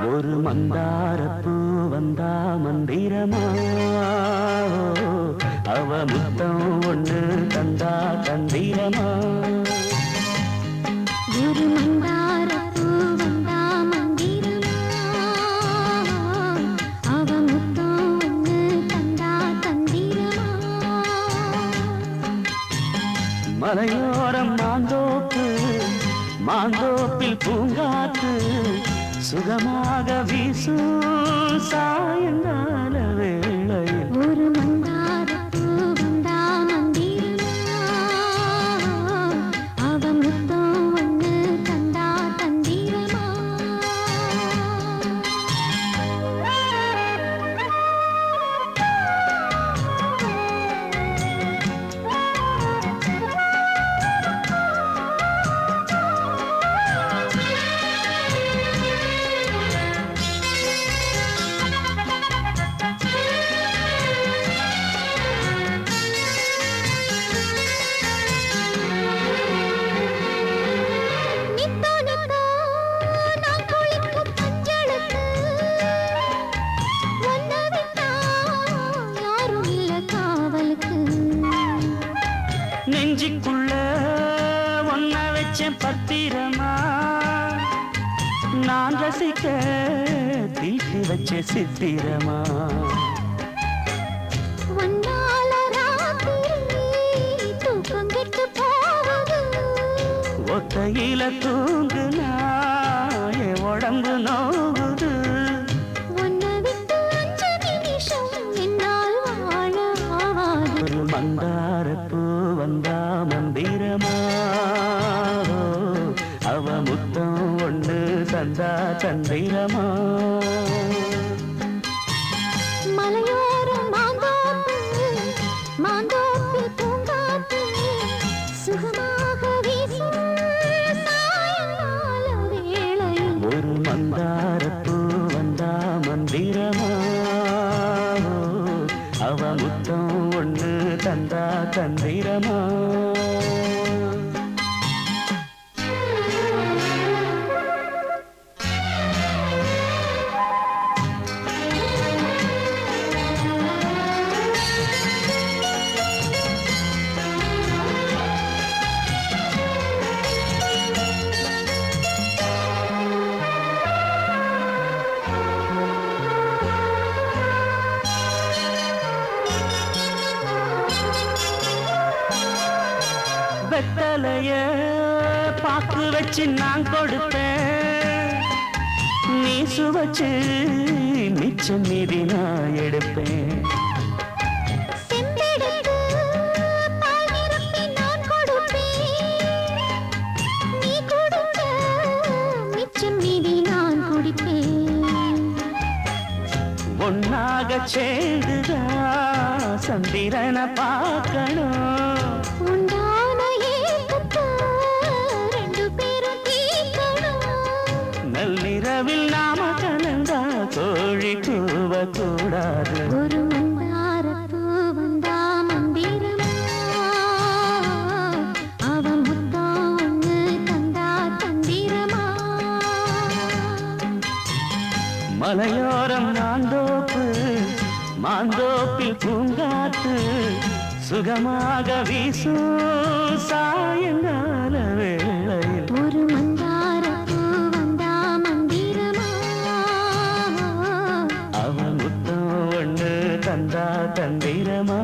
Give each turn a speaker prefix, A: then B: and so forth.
A: ஒரு மந்தாரப்பூ வந்தா மந்திரமா அவ முத்தம் ஒண்ணு தந்தா தந்திரமா
B: ஒரு மந்தாரப்பூ வந்தா மந்திரமா அவ முத்தம் ஒண்ணு தந்தா தந்திரமா
A: மலையோரம் மாந்தோப்பு மாந்தோப்பில் பூங்காத்து சுகமாக வீசும் சாயங்கால வேளையில்
B: ஒரு மந்தாரப்பூ வந்தா மந்திரமா அவ முத்தம் ஒண்ணு தந்தா தந்திரமா
A: நெஞ்சுக்குள்ள ஒன்ன வச்சேன் பத்திரமா நான் ரசிக்க தீட்டி வச்ச சித்திரமா ஒத்தையில தூங்குனா என் உடம்பு நோகுது ஒரு மந்தாரப்பூ வந்தா மந்திரமா அவ முத்தம் ஒண்ணு தந்தா தந்திரமா
B: மலையோரம் மாந்தோப்பு மாந்தோப்பு பூங்காத்து சுகமாக வீசும் சாயங்கால வேளையில்
A: ஒரு மந்தாரப்பூ வந்தா மந்திரமா அவ முத்தம் ஒண்ணு தந்தா தந்திரமா வெத்தலைய பாக்கு வச்சு நான் கொடுப்பேன் நீ சுவச்சு மிச்சம் மீதி நான் எடுப்பேன் ஒன்னாக சேர்ந்துதா சந்திரனை பார்க்கணும் நள்ளிரவில் நாம கலந்தா கோழி கூவ கூடாது
B: ஒரு மந்தாரப்பூ வந்தா மந்திரமா அவ முத்தம் ஒண்ணு தந்தா தந்திரமா
A: மலையோரம் மாந்தோப்பு மாந்தோப்பில் பூங்காத்து சுகமாக வீசும் சாயங்கால வேளையில்
B: ஒரு மந்தாரப்பூ வந்தா மந்திரமா
A: அவ முத்தம் ஒண்ணு தந்தா தந்திரமா